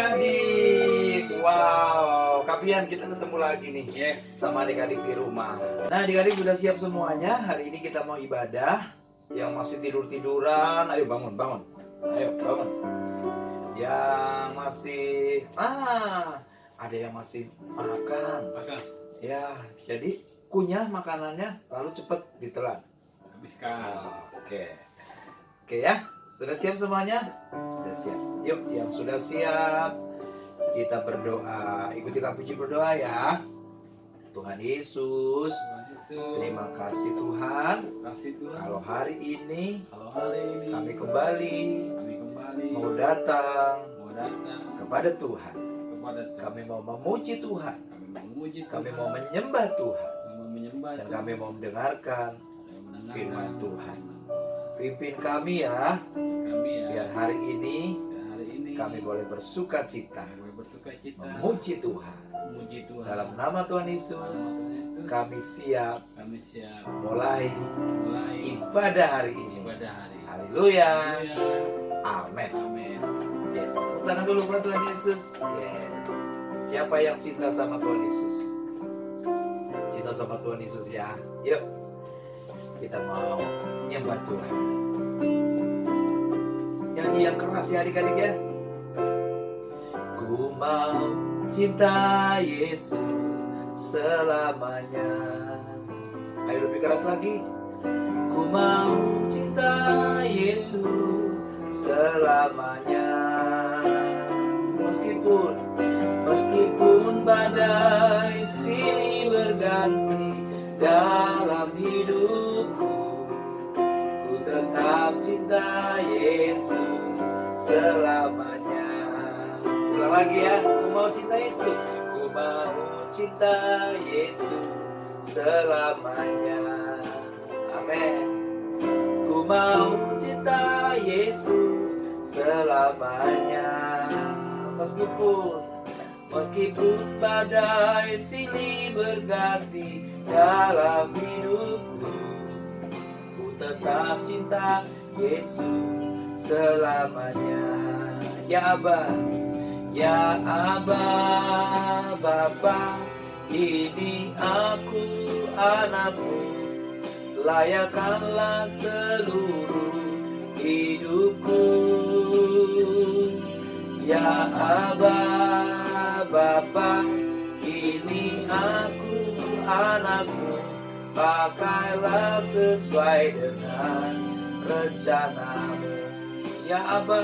adik-adik. Wow, Kapian kita ketemu lagi nih. Yes. Sama adik-adik di rumah. Nah, adik-adik sudah siap semuanya. Hari ini kita mau ibadah. Yang masih tidur-tiduran, ayo bangun, bangun. Ayo bangun. Yang masih ada yang masih makan. Ya, jadi kunyah makanannya lalu cepet ditelan. Habiskan. Oke ya. Sudah siap semuanya? Sudah siap. Yuk, yang sudah siap kita berdoa. Ikuti Kak Puji berdoa ya. Tuhan Yesus, terima kasih Tuhan. Kalau hari ini kami kembali mau datang kepada Tuhan. Kami mau memuji Tuhan. Kami mau menyembah Tuhan. Dan kami mau mendengarkan firman Tuhan. Pimpin kami ya. Biar hari ini kami boleh bersuka cita. Memuji Tuhan. Dalam nama Tuhan Yesus, kami siap mulai ibadah hari ini. Haleluya. Amin. Yes. Tepuk tangan dulu buat Tuhan Yesus. Yes. Siapa yang cinta sama Tuhan Yesus? Cinta sama Tuhan Yesus ya. Yuk. Kita mau nyembah Tuhan. Nyanyi yang keras ya adik-adik ya. Ku mau cinta Yesus selamanya. Ayo lebih keras lagi. Ku mau cinta Yesus selamanya. Meskipun badai silih berganti dalam hidupku, ku tetap cinta Yesus selamanya. Ulang lagi ya, ku mau cinta Yesus. Ku mau cinta Yesus selamanya. Amin. Ku mau cinta Yesus selamanya. Meskipun badai silih berganti dalam hidupku, ku tetap cinta Yesus selamanya. Ya Aba, ya Aba, Bapa, ini aku anakmu, layakkanlah seluruh hidupku. Ya Aba, Bapa, ini aku anakmu, pakailah sesuai dengan rencanamu. Ya Aba,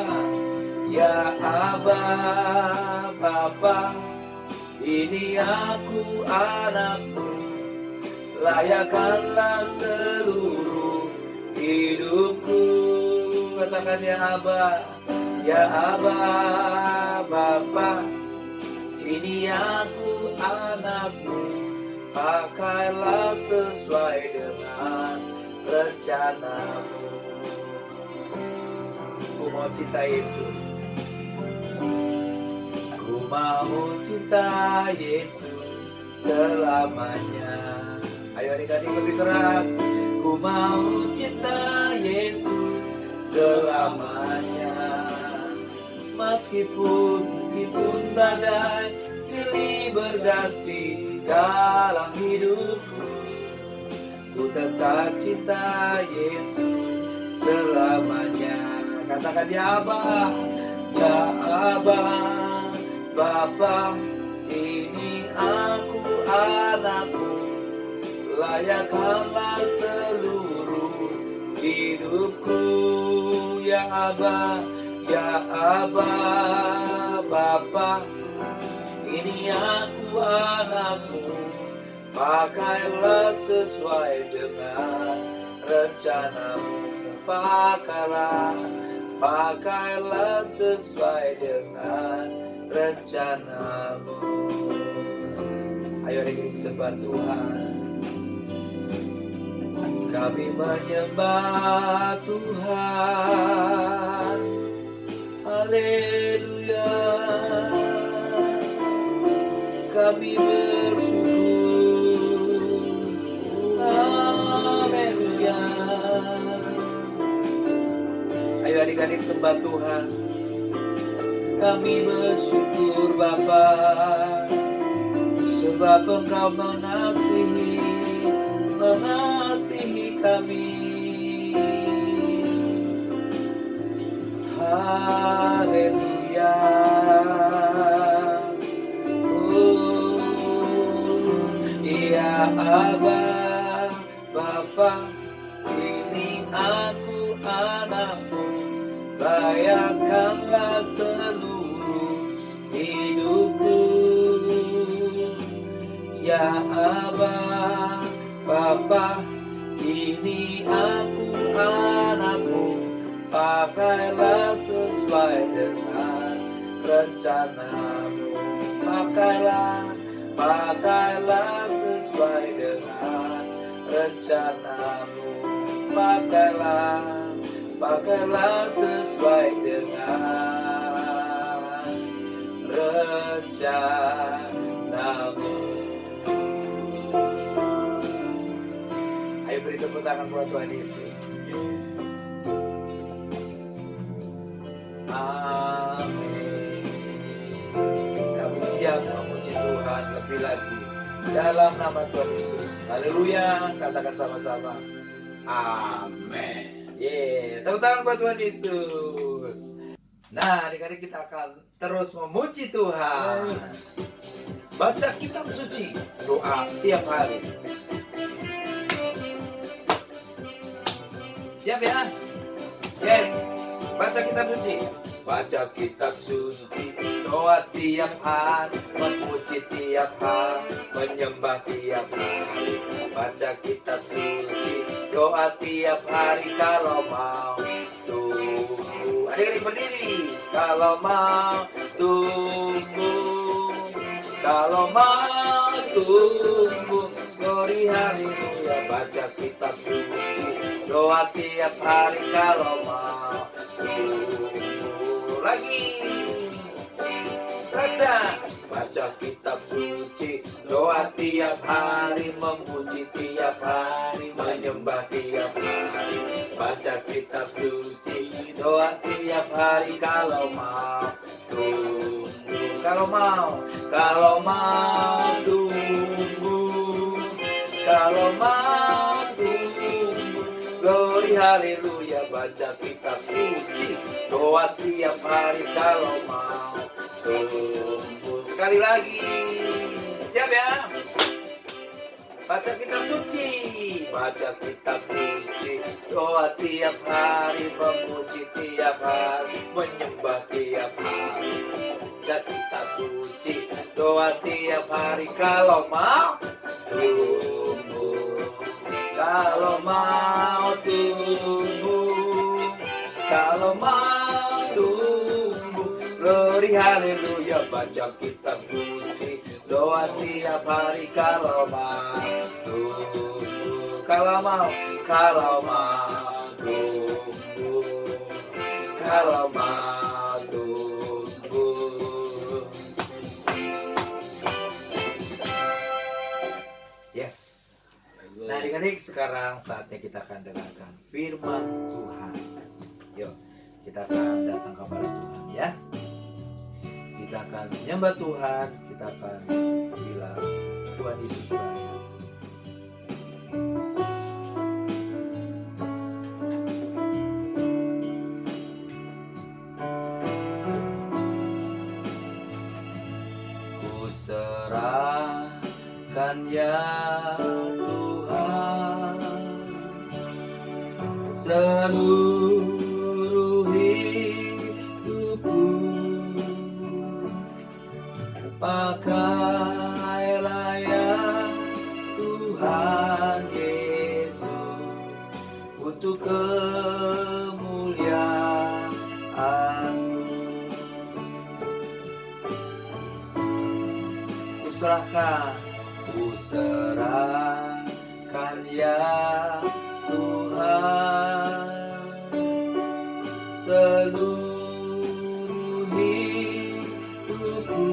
Bapa, ini aku anakmu, layakkanlah seluruh hidupku. Katakan ya Aba, Bapa, ini aku anakmu, pakailah sesuai dengan rencanamu. Ku mau cinta Yesus. Ku mau cinta Yesus selamanya. Ayo adik-adik lebih keras. Ku mau cinta Yesus selamanya. Meskipun badai silih berganti dalam hidupku, ku tetap cinta Yesus selamanya. Katakan ya Aba, Bapa, ini aku anakmu, layakkanlah seluruh hidupku. Ya Aba, Bapa, ini aku anakmu, pakailah sesuai dengan rencanamu. Pakailah sesuai dengan rencanamu. Ayo adik-adik sembah Tuhan. Kami menyembah Tuhan. Haleluya. Kami bersyukur. Haleluya. Ayo adik-adik sembah Tuhan. Kami bersyukur Bapa, sebab Engkau mengasihi kami. Haleluya. Ya Aba, Bapa, ini aku anakmu, bayangkanlah seluruh hidupku. Ya Aba, Bapa, ini aku anakmu, pakailah sesuai dengan rencanamu. Pakailah sesuai dengan rencanamu. Pakailah sesuai dengan rencanamu. Ayo beri tepuk tangan buat Tuhan Yesus. Amin. Kami siap memuji Tuhan lebih lagi dalam nama Tuhan Yesus. Haleluya. Katakan sama-sama. Amin. Tepuk tangan buat Tuhan Yesus. Nah, adik-adik, kita akan terus memuji Tuhan. Baca kitab suci, doa tiap hari. Siap ya? Yes. Baca kitab suci. Baca kitab suci, doa tiap hari, memuji tiap hari, menyembah tiap hari. Baca kitab suci, doa tiap hari kalau mau tunggu. Adik-adik berdiri. Kalau mau tunggu, kalau mau tunggu. Glory haleluya. Baca kitab suci, doa tiap hari kalau mau tunggu. Lagi baca kitab suci, doa tiap hari, memuji tiap hari, menyembah tiap hari. Baca kitab suci, doa tiap hari kalau mau tunggu. Kalau mau tunggu, kalau mau tunggu. Glory haleluya. Baca kitab suci, doa tiap hari kalau mau tunggu. Sekali lagi, siap ya? Baca kitab suci, baca kitab suci, doa tiap hari, memuji tiap hari, menyembah tiap hari. Baca kitab suci, doa tiap hari kalau mau tunggu. Kalau mau tunggu, kalau mau tunggu. Glory haleluya. Baca kitab suci, doa tiap hari kalau mau tunggu. Kalau mau tunggu, kalau mau tunggu. Yes. Nah, adik-adik, sekarang saatnya kita akan dengarkan firman Tuhan. Yuk, kita akan datang kepada Tuhan ya. Kita akan menyembah Tuhan, kita akan bilang Tuhan Yesus Raya. Ku serahkan ya Tuhan seluruh hidupku. Pakailah ya Tuhan Yesus untuk kemuliaan-Mu. Ku serahkan ya Tuhan seluruh hidupku.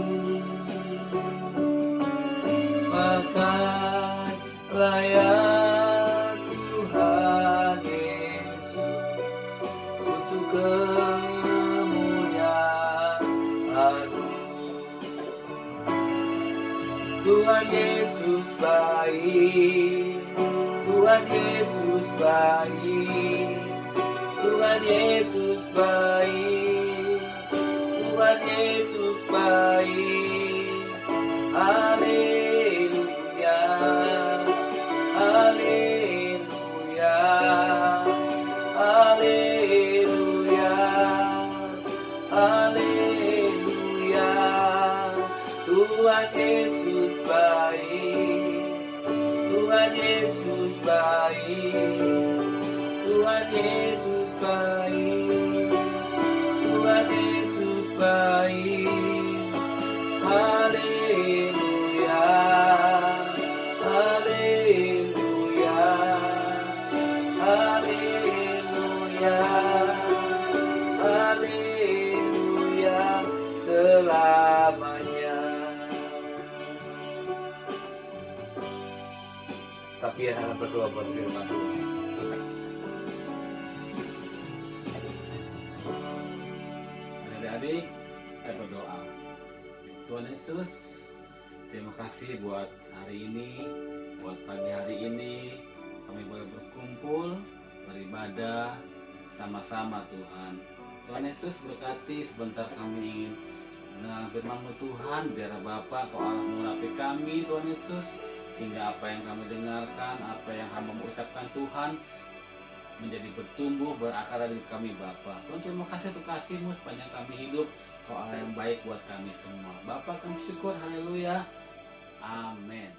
Pakailah ya Tuhan Yesus untuk kemuliaan-Mu. Tuhan Yesus baik, Tuhan Yesus baik, Tuhan Yesus baik, Tuhan Yesus baik. Haleluya, haleluya, haleluya, haleluya. Tuhan Yesus baik, Tuhan Yesus baik, Tuhan Yesus baik, Tuhan Yesus baik. Haleluya, haleluya, haleluya, haleluya selamanya. Tapi yang akan berdoa buat firman Tuhan. Adik-adik, kita berdoa. Tuhan Yesus, terima kasih buat hari ini, buat pagi hari ini. Kami boleh berkumpul, beribadah sama-sama Tuhan. Tuhan Yesus berkati sebentar kami ingin mendengar firman-Mu Tuhan. Biar Bapa Kau Allah mengurapi kami Tuhan Yesus, sehingga apa yang kami dengarkan, apa yang hamba mengucapkan Tuhan menjadi bertumbuh, berakar dari kami Bapa. Tuhan, terima kasih untuk kasih-Mu sepanjang kami hidup. Kau Allah yang baik buat kami semua. Bapa, kami syukur, haleluya, amin.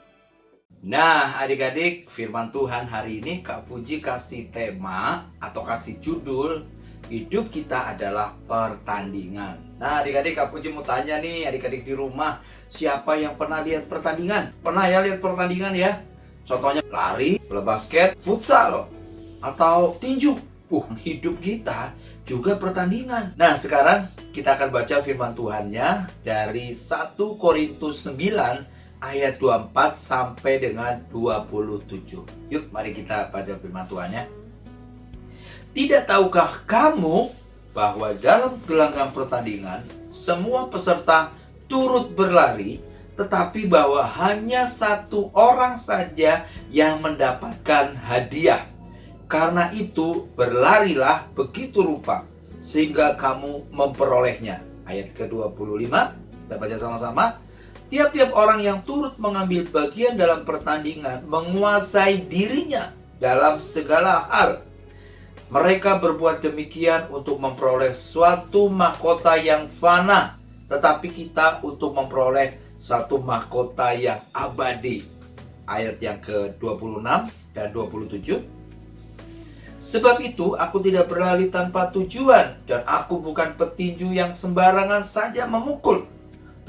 Nah, adik-adik, firman Tuhan hari ini Kak Puji kasih tema atau kasih judul, hidup kita adalah pertandingan. Nah, adik-adik, Kak Puji mau tanya nih, adik-adik di rumah, siapa yang pernah lihat pertandingan? Pernah ya lihat pertandingan ya? Contohnya lari, bola basket, futsal, atau tinju. Hidup kita juga pertandingan. Nah, sekarang kita akan baca firman Tuhannya dari 1 Korintus 9 ayat 24 sampai dengan 27. Yuk, mari kita baca firman Tuhannya. Tidak tahukah kamu bahwa dalam gelanggang pertandingan semua peserta turut berlari, tetapi bahwa hanya satu orang saja yang mendapatkan hadiah? Karena itu berlarilah begitu rupa sehingga kamu memperolehnya. Ayat ke-25, kita baca sama-sama. Tiap-tiap orang yang turut mengambil bagian dalam pertandingan menguasai dirinya dalam segala hal. Mereka berbuat demikian untuk memperoleh suatu mahkota yang fana, tetapi kita untuk memperoleh suatu mahkota yang abadi. Ayat yang ke-26 dan 27. Sebab itu aku tidak berlari tanpa tujuan, dan aku bukan petinju yang sembarangan saja memukul,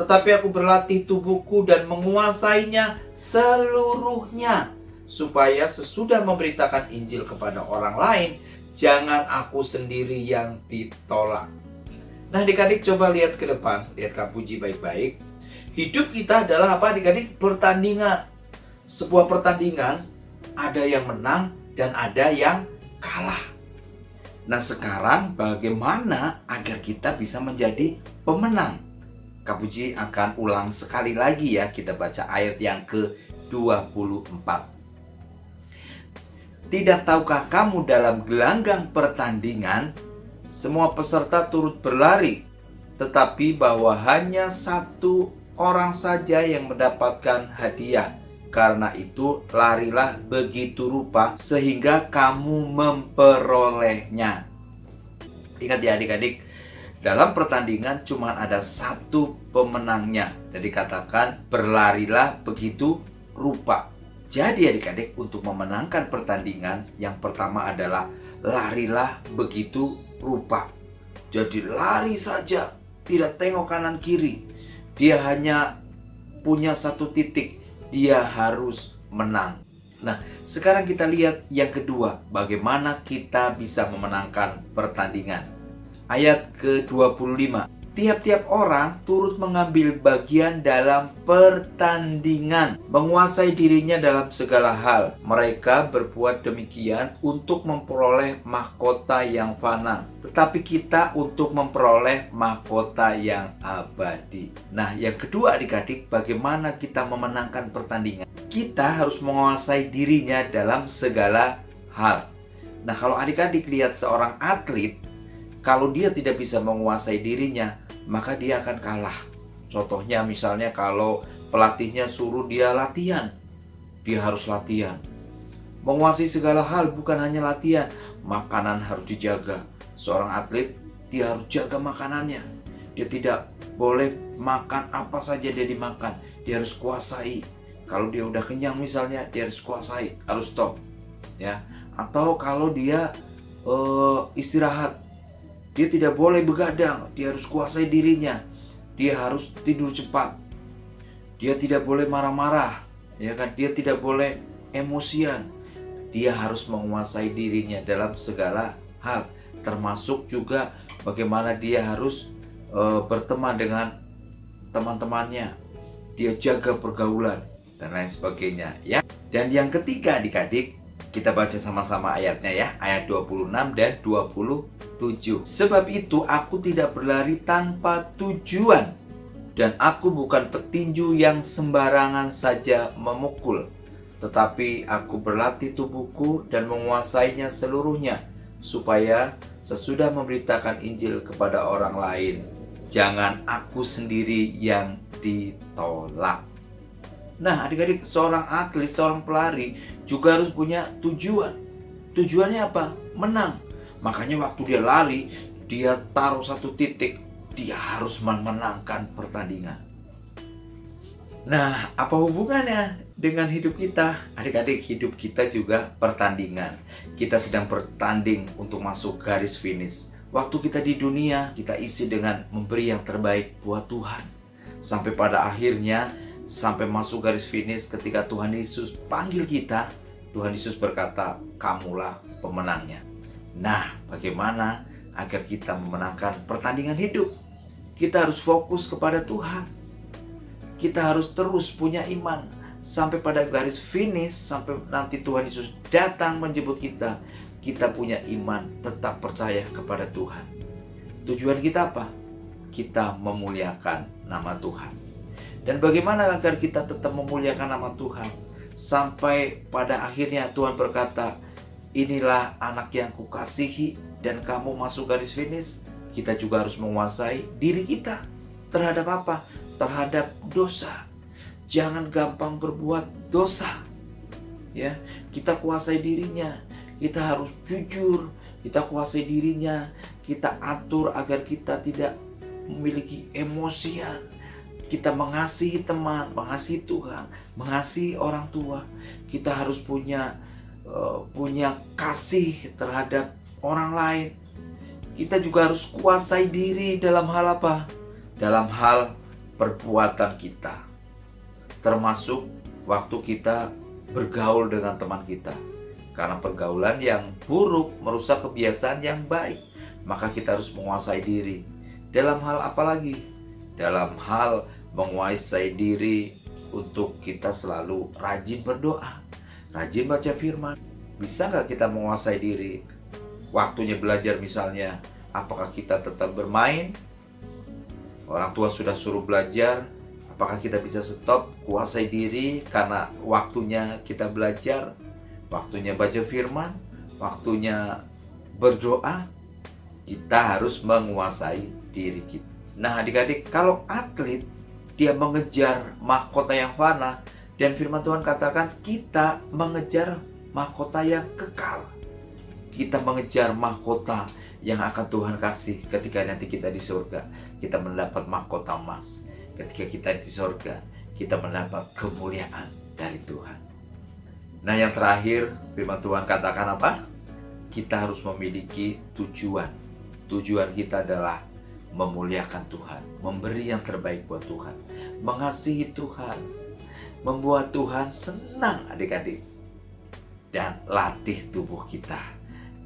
tetapi aku berlatih tubuhku dan menguasainya seluruhnya, supaya sesudah memberitakan Injil kepada orang lain, jangan aku sendiri yang ditolak. Nah, adik-adik coba lihat ke depan, lihat Kak Puji baik-baik. Hidup kita adalah apa, adik-adik? Pertandingan. Sebuah pertandingan, ada yang menang dan ada yang kalah. Nah, sekarang bagaimana agar kita bisa menjadi pemenang? Kak Puji akan ulang sekali lagi ya, kita baca ayat yang ke-24. Tidak tahukah kamu dalam gelanggang pertandingan semua peserta turut berlari, tetapi bahwa hanya satu orang saja yang mendapatkan hadiah? Karena itu larilah begitu rupa sehingga kamu memperolehnya. Ingat ya adik-adik, dalam pertandingan cuma ada satu pemenangnya. Jadi katakan berlarilah begitu rupa. Jadi adik-adik, untuk memenangkan pertandingan yang pertama adalah larilah begitu rupa. Jadi lari saja, tidak tengok kanan kiri. Dia hanya punya satu titik. Dia harus menang. Nah, sekarang kita lihat yang kedua, bagaimana kita bisa memenangkan pertandingan. Ayat ke-25. Tiap-tiap orang turut mengambil bagian dalam pertandingan, menguasai dirinya dalam segala hal. Mereka berbuat demikian untuk memperoleh mahkota yang fana, tetapi kita untuk memperoleh mahkota yang abadi. Nah, yang kedua adik-adik, bagaimana kita memenangkan pertandingan? Kita harus menguasai dirinya dalam segala hal. Nah, kalau adik-adik lihat seorang atlet, kalau dia tidak bisa menguasai dirinya, maka dia akan kalah. Contohnya misalnya kalau pelatihnya suruh dia latihan, dia harus latihan. Menguasai segala hal bukan hanya latihan, makanan harus dijaga. Seorang atlet, dia harus jaga makanannya. Dia tidak boleh makan apa saja dia dimakan. Dia harus kuasai. Kalau dia udah kenyang misalnya, dia harus kuasai, harus stop. Ya. Atau kalau dia istirahat, dia tidak boleh begadang, dia harus kuasai dirinya. Dia harus tidur cepat. Dia tidak boleh marah-marah, ya kan? Dia tidak boleh emosian. Dia harus menguasai dirinya dalam segala hal, termasuk juga bagaimana dia harus berteman dengan teman-temannya. Dia jaga pergaulan dan lain sebagainya, ya. Dan yang ketiga adik-adik, kita baca sama-sama ayatnya ya, ayat 26 dan 27. Sebab itu aku tidak berlari tanpa tujuan, dan aku bukan petinju yang sembarangan saja memukul, tetapi aku berlatih tubuhku dan menguasainya seluruhnya, supaya sesudah memberitakan Injil kepada orang lain, jangan aku sendiri yang ditolak. Nah, adik-adik, seorang atlet, seorang pelari juga harus punya tujuan. Tujuannya apa? Menang. Makanya waktu dia lari, dia taruh satu titik, dia harus memenangkan pertandingan. Nah, apa hubungannya dengan hidup kita? Adik-adik, hidup kita juga pertandingan. Kita sedang bertanding untuk masuk garis finish. Waktu kita di dunia, kita isi dengan memberi yang terbaik buat Tuhan. Sampai pada akhirnya, sampai masuk garis finish, ketika Tuhan Yesus panggil kita, Tuhan Yesus berkata, kamulah pemenangnya. Nah, bagaimana agar kita memenangkan pertandingan hidup? Kita harus fokus kepada Tuhan. Kita harus terus punya iman sampai pada garis finish, sampai nanti Tuhan Yesus datang menjemput kita. Kita punya iman, tetap percaya kepada Tuhan. Tujuan kita apa? Kita memuliakan nama Tuhan. Dan bagaimana agar kita tetap memuliakan nama Tuhan? Sampai pada akhirnya Tuhan berkata, inilah anak yang kukasihi, dan kamu masuk garis finish. Kita juga harus menguasai diri kita. Terhadap apa? Terhadap dosa. Jangan gampang berbuat dosa. Ya, kita kuasai dirinya. Kita harus jujur. Kita kuasai dirinya. Kita atur agar kita tidak memiliki emosian. Kita mengasihi teman, mengasihi Tuhan, mengasihi orang tua. Kita harus punya kasih terhadap orang lain. Kita juga harus kuasai diri dalam hal apa? Dalam hal perbuatan kita. Termasuk waktu kita bergaul dengan teman kita. Karena pergaulan yang buruk merusak kebiasaan yang baik. Maka kita harus menguasai diri. Dalam hal apa lagi? Dalam hal menguasai diri untuk kita selalu rajin berdoa, rajin baca firman. Bisa nggak kita menguasai diri? Waktunya belajar misalnya, apakah kita tetap bermain? Orang tua sudah suruh belajar, apakah kita bisa stop, kuasai diri karena waktunya kita belajar, waktunya baca firman, waktunya berdoa? Kita harus menguasai diri kita. Nah adik-adik, kalau atlet, dia mengejar mahkota yang fana, dan firman Tuhan katakan kita mengejar mahkota yang kekal. Kita mengejar mahkota yang akan Tuhan kasih ketika nanti kita di surga. Kita mendapat mahkota emas. Ketika kita di surga, kita mendapat kemuliaan dari Tuhan. Nah yang terakhir, firman Tuhan katakan apa? Kita harus memiliki tujuan. Tujuan kita adalah memuliakan Tuhan, memberi yang terbaik buat Tuhan, mengasihi Tuhan, membuat Tuhan senang adik-adik, dan latih tubuh kita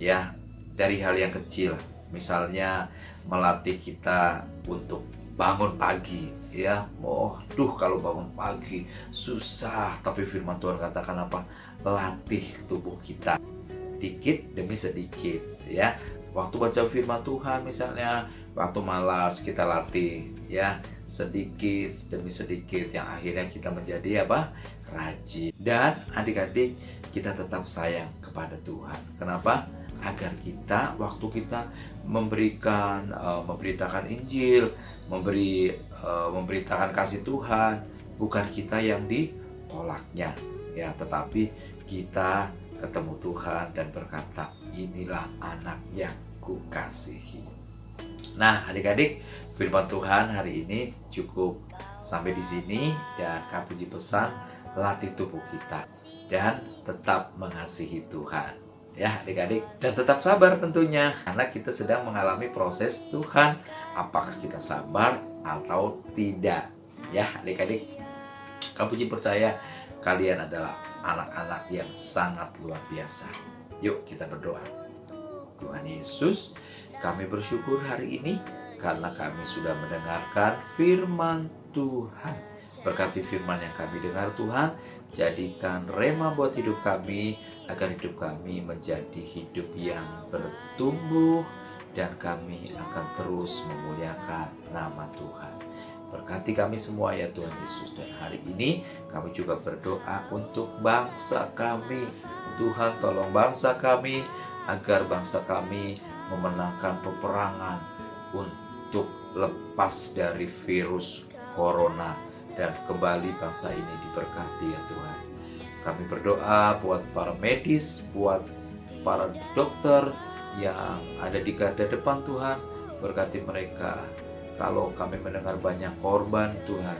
ya dari hal yang kecil. Misalnya melatih kita untuk bangun pagi, ya. Kalau bangun pagi susah, tapi firman Tuhan katakan apa? Latih tubuh kita dikit demi sedikit, ya. Waktu baca firman Tuhan misalnya, waktu malas kita latih, ya, sedikit demi sedikit, yang akhirnya kita menjadi apa? Rajin. Dan adik-adik, kita tetap sayang kepada Tuhan. Kenapa? Agar kita waktu kita memberitakan Injil, memberitakan kasih Tuhan, bukan kita yang ditolaknya, ya, tetapi kita ketemu Tuhan dan berkata, inilah anak yang kukasihi. Nah, adik-adik, firman Tuhan hari ini cukup sampai di sini, dan Kak Puji pesan, latih tubuh kita dan tetap mengasihi Tuhan. Ya, adik-adik, dan tetap sabar tentunya, karena kita sedang mengalami proses Tuhan. Apakah kita sabar atau tidak? Ya, adik-adik, Kak Puji percaya kalian adalah anak-anak yang sangat luar biasa. Yuk kita berdoa. Tuhan Yesus, kami bersyukur hari ini karena kami sudah mendengarkan firman Tuhan. Berkati firman yang kami dengar Tuhan, jadikan rema buat hidup kami, agar hidup kami menjadi hidup yang bertumbuh, dan kami akan terus memuliakan nama Tuhan. Berkati kami semua ya Tuhan Yesus. Dan hari ini kami juga berdoa untuk bangsa kami. Tuhan, tolong bangsa kami, agar bangsa kami memenangkan peperangan untuk lepas dari virus corona, dan kembali bangsa ini diberkati ya Tuhan. Kami berdoa buat para medis, buat para dokter yang ada di garda depan Tuhan. Berkati mereka. Kalau kami mendengar banyak korban Tuhan,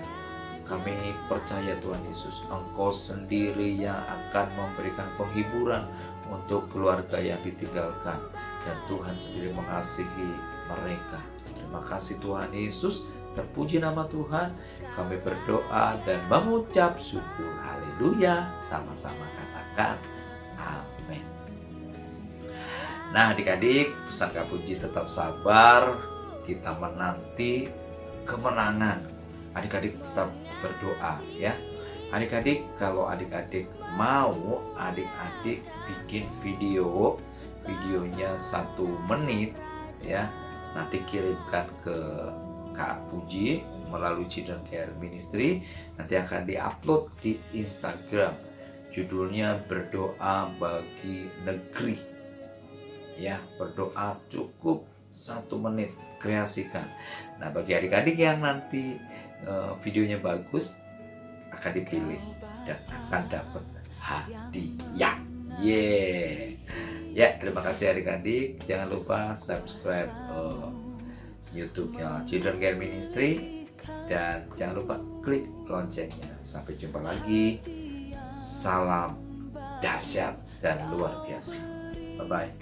kami percaya Tuhan Yesus, Engkau sendiri yang akan memberikan penghiburan untuk keluarga yang ditinggalkan, dan Tuhan sendiri mengasihi mereka. Terima kasih Tuhan Yesus, terpuji nama Tuhan. Kami berdoa dan mengucap syukur. Haleluya. Sama-sama katakan amin. Nah adik-adik, pesan Kak Puji, tetap sabar. Kita menanti kemenangan. Adik-adik tetap berdoa ya. Adik-adik, kalau adik-adik mau adik-adik bikin videonya 1 menit ya, nanti kirimkan ke Kak Puji melalui Children Care Ministry, nanti akan diupload di Instagram. Judulnya berdoa bagi negeri. Ya, berdoa cukup 1 menit, kreasikan. Nah, bagi adik-adik yang nanti videonya bagus, akan dipilih dan akan dapat hadiah. Ya, terima kasih adik-adik. Jangan lupa subscribe YouTube-nya Children Care Ministry, dan jangan lupa klik loncengnya. Sampai jumpa lagi. Salam dahsyat dan luar biasa. Bye-bye.